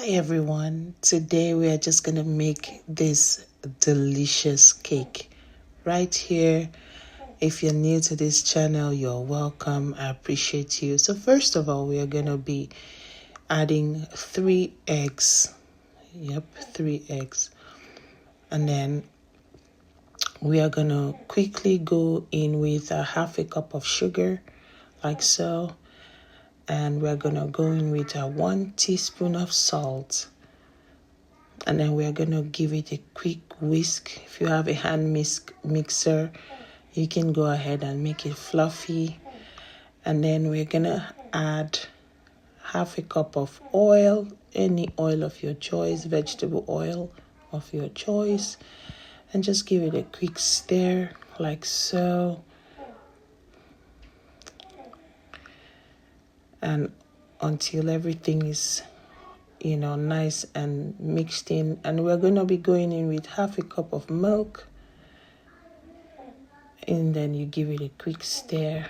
Hi everyone, today we are just going to make this delicious cake right here. If you're new to this channel, you're welcome. I appreciate you. So first of all, we are going to be adding 3 eggs. Yep, 3 eggs. And then we are going to quickly go in with a half a cup of sugar, like so. And we're going to go in with a 1 teaspoon of salt. And then we're going to give it a quick whisk. If you have a hand mixer, you can go ahead and make it fluffy. And then we're going to add half a cup of oil, any oil of your choice, vegetable oil of your choice. And just give it a quick stir, like so. And until everything is nice and mixed in. And we're going to be going in with half a cup of milk. And then you give it a quick stir.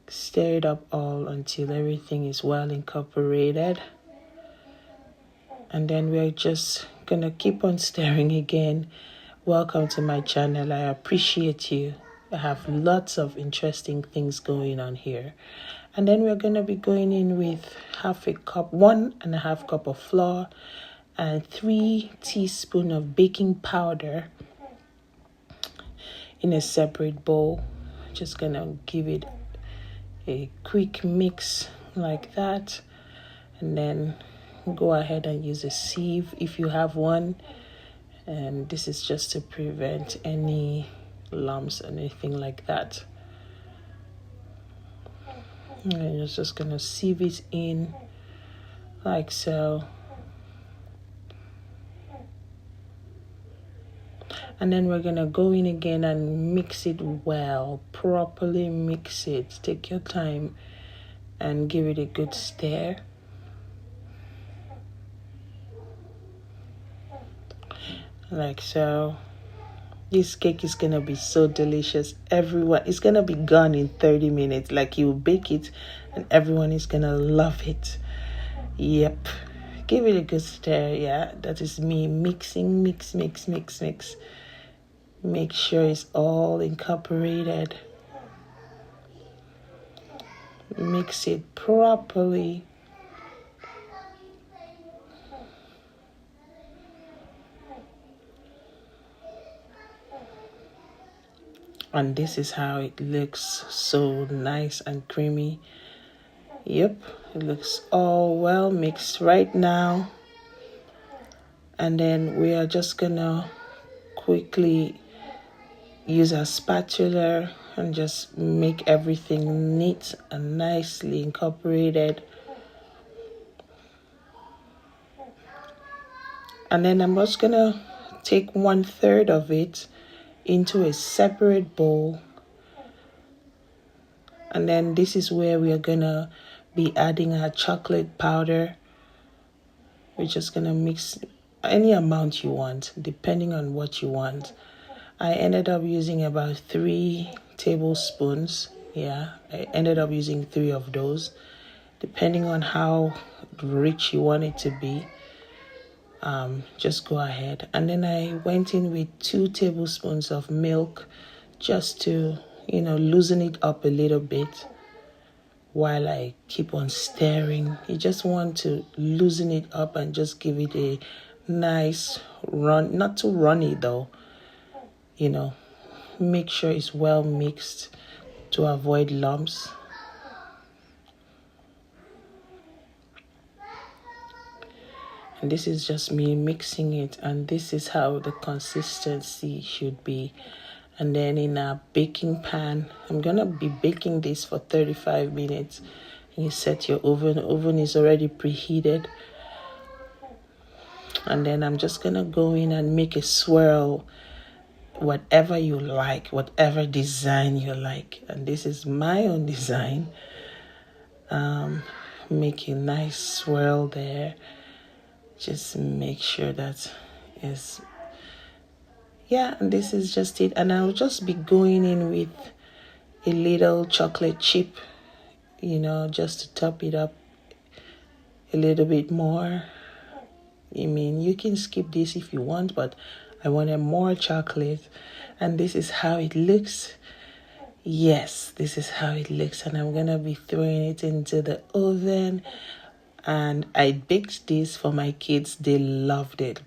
Stir it up all until everything is well incorporated. And then we're just going to keep on stirring again. Welcome to my channel. I appreciate you. I have lots of interesting things going on here. And then we're going to be going in with 1.5 cup of flour and 3 teaspoons of baking powder in a separate bowl. Just going to give it a quick mix like that. And then go ahead and use a sieve if you have one. And this is just to prevent any lumps, anything like that. And you're just going to sieve it in like so. And then we're going to go in again and mix it well, properly mix it. Take your time and give it a good stir. Like so. This cake is going to be so delicious. Everyone, it's going to be gone in 30 minutes. Like you bake it and everyone is going to love it. Yep. Give it a good stir. Yeah, that is me mixing, mix. Make sure it's all incorporated. Mix it properly. And this is how it looks, so nice and creamy. Yep, it looks all well mixed right now. And then we are just gonna quickly use a spatula and just make everything neat and nicely incorporated. And then I'm just gonna take 1/3 of it into a separate bowl. And then this is where we are gonna be adding our chocolate powder. We're just gonna mix any amount you want, depending on what you want. I ended up using about 3 tablespoons. Yeah, I ended up using 3 of those, depending on how rich you want it to be. Just go ahead. And then I went in with 2 tablespoons of milk just to, loosen it up a little bit while I keep on stirring. You just want to loosen it up and just give it a nice run, not too runny though. Make sure it's well mixed to avoid lumps. And this is just me mixing it, and this is how the consistency should be. And then in a baking pan, I'm gonna be baking this for 35 minutes. You set your oven. The oven is already preheated. And then I'm just gonna go in and make a swirl, whatever you like, whatever design you like. And this is my own design. Make a nice swirl there. Just make sure that is, yeah, and this is just it. And I'll just be going in with a little chocolate chip, just to top it up a little bit more. I mean, you can skip this if you want, but I wanted more chocolate. And this is how it looks. Yes, this is how it looks. And I'm going to be throwing it into the oven. And I baked this for my kids. They loved it.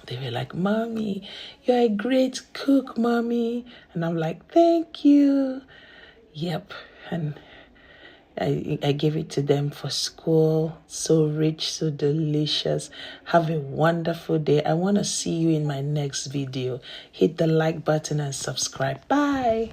They were like, Mommy, you're a great cook, Mommy. And I'm like, thank you. Yep. And I gave it to them for school. So rich, so delicious. Have a wonderful day. I want to see you in my next video. Hit the like button and subscribe. Bye.